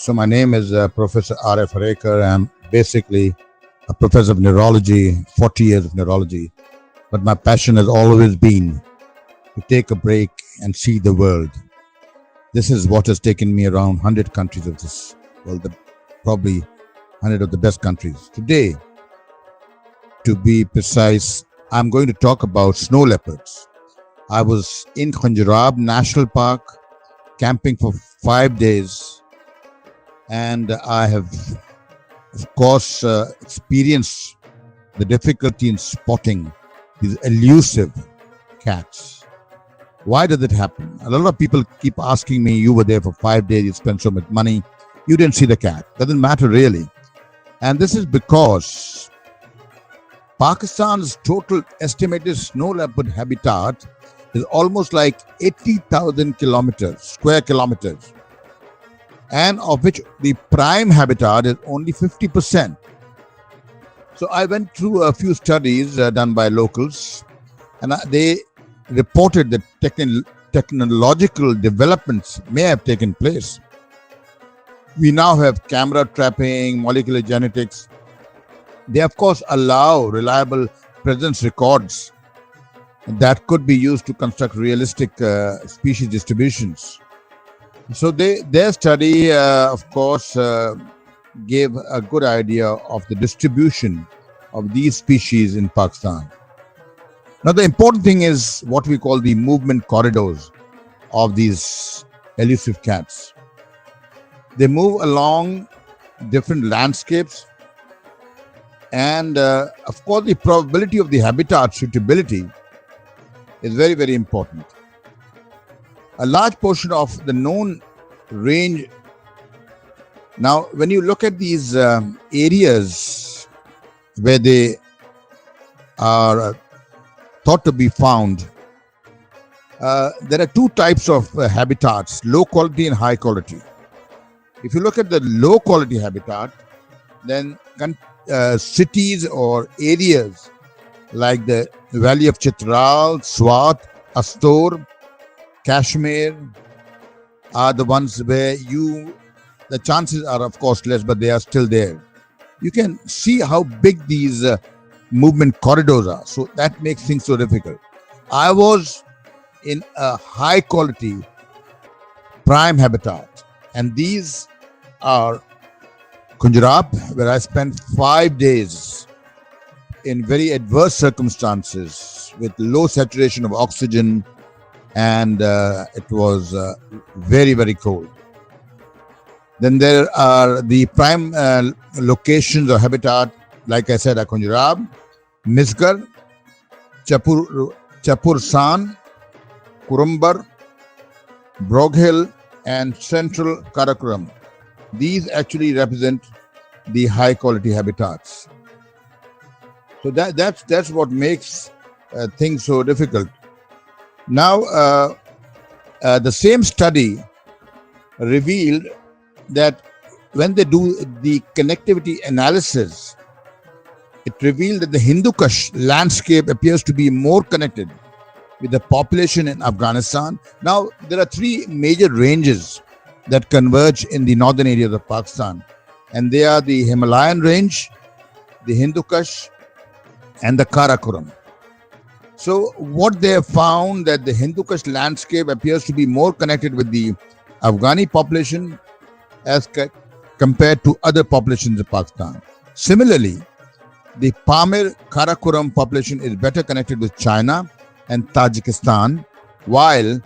So my name is Professor Arif Herekar. I'm basically a professor of neurology, 40 years of neurology. But my passion has always been to take a break and see the world. This is what has taken me around 100 countries of this world, probably 100 of the best countries. Today, to be precise, I'm going to talk about snow leopards. I was in Khunjarab National Park camping for 5 days, and I have, of course, experienced the difficulty in spotting these elusive cats. Why does it happen? A lot of people keep asking me, you were there for 5 days, you spent so much money, you didn't see the cat. Doesn't matter really. And this is because Pakistan's total estimated snow leopard habitat is almost like 80,000 square kilometers, and of which the prime habitat is only 50%. So I went through a few studies done by locals, and they reported that technological developments may have taken place. We now have camera trapping, molecular genetics. They, of course, allow reliable presence records that could be used to construct realistic species distributions. So their study, of course, gave a good idea of the distribution of these species in Pakistan. Now, the important thing is what we call the movement corridors of these elusive cats. They move along different landscapes, and of course, the probability of the habitat suitability is very, very important. A large portion of the known range. Now, when you look at these areas where they are thought to be found, there are two types of habitats, low quality and high quality. If you look at the low quality habitat, then cities or areas like the Valley of Chitral, Swat, Astor, Kashmir are the ones where the chances are, of course, less, but they are still there. You can see how big these movement corridors are. So that makes things so difficult. I was in a high quality prime habitat, and these are Khunjarab, where I spent 5 days in very adverse circumstances with low saturation of oxygen, and it was very, very cold. Then there are the prime locations or habitat, like I said, Khunjarab, Misgar, Chapursan, Kurumbar, Broghill, and Central Karakoram. These actually represent the high quality habitats. So that's what makes things so difficult. Now, the same study revealed that when they do the connectivity analysis, it revealed that the Hindu Kush landscape appears to be more connected with the population in Afghanistan. Now, there are three major ranges that converge in the northern areas of Pakistan, and they are the Himalayan range, the Hindu Kush, and the Karakoram. So what they have found that the Hindu Kush landscape appears to be more connected with the Afghani population as compared to other populations in Pakistan. Similarly, the Pamir Karakoram population is better connected with China and Tajikistan, while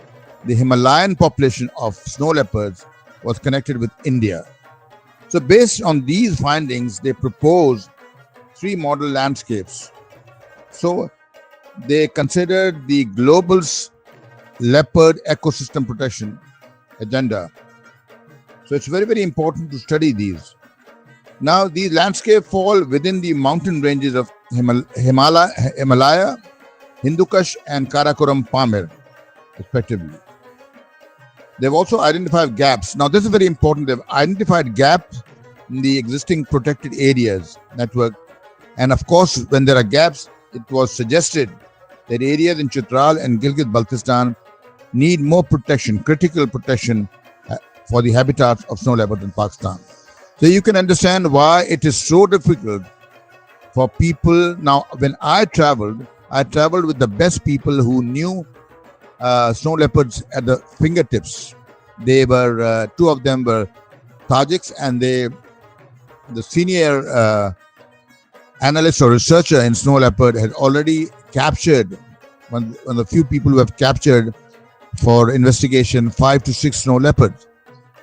the Himalayan population of snow leopards was connected with India. So based on these findings, they propose 3 model landscapes. So they considered the global leopard ecosystem protection agenda. So it's very, very important to study these. Now, these landscapes fall within the mountain ranges of Himalaya, Hindu Kush, and Karakoram Pamir, respectively. They've also identified gaps. Now, this is very important. They've identified gaps in the existing protected areas network. And of course, when there are gaps, it was suggested that areas in Chitral and Gilgit-Baltistan need more protection, critical protection, for the habitats of snow leopards in Pakistan. So you can understand why it is so difficult for people. Now, when I traveled with the best people who knew snow leopards at the fingertips. They were, two of them were Tajiks, and the senior analyst or researcher in snow leopard had already captured, one of the few people who have captured for investigation 5 to 6 snow leopards,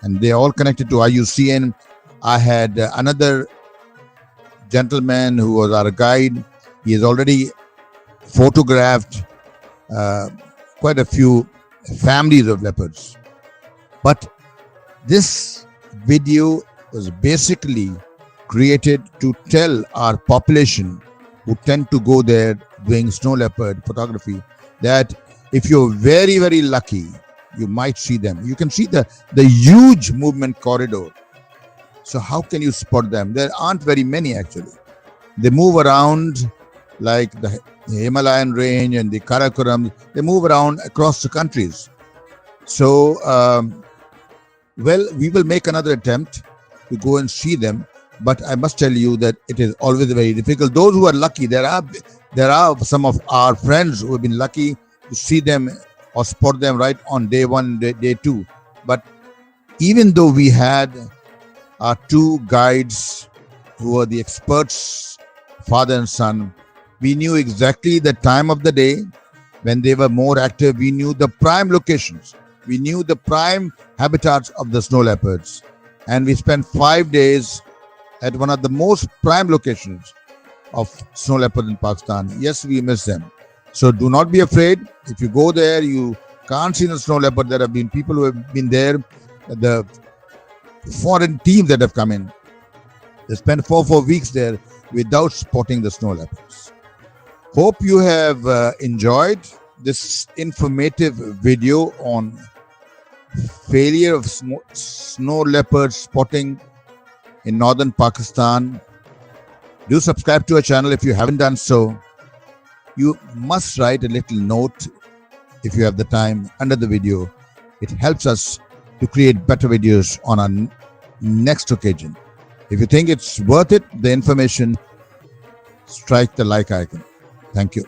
and they are all connected to IUCN. I had another gentleman who was our guide. He has already photographed quite a few families of leopards. But this video was basically created to tell our population who tend to go there doing snow leopard photography that if you're very, very lucky, you might see them. You can see the huge movement corridor. So how can you spot them? There aren't very many actually. They move around like the Himalayan range and the Karakoram. They move around across the countries. So, we will make another attempt to go and see them. But I must tell you that it is always very difficult. Those who are lucky, there are some of our friends who have been lucky to see them or spot them right on day 1, day 2. But even though we had our 2 guides who were the experts, father and son, we knew exactly the time of the day when they were more active. We knew the prime locations. We knew the prime habitats of the snow leopards. And we spent 5 days at one of the most prime locations of snow leopards in Pakistan. Yes, we miss them. So do not be afraid. If you go there, you can't see the snow leopard. There have been people who have been there, the foreign teams that have come in. They spent 4 weeks there without spotting the snow leopards. Hope you have enjoyed this informative video on failure of snow leopard spotting in northern Pakistan. Do subscribe to our channel if you haven't done so. You must write a little note if you have the time under the video. It helps us to create better videos on our next occasion. If you think it's worth it, the information, strike the like icon. Thank you.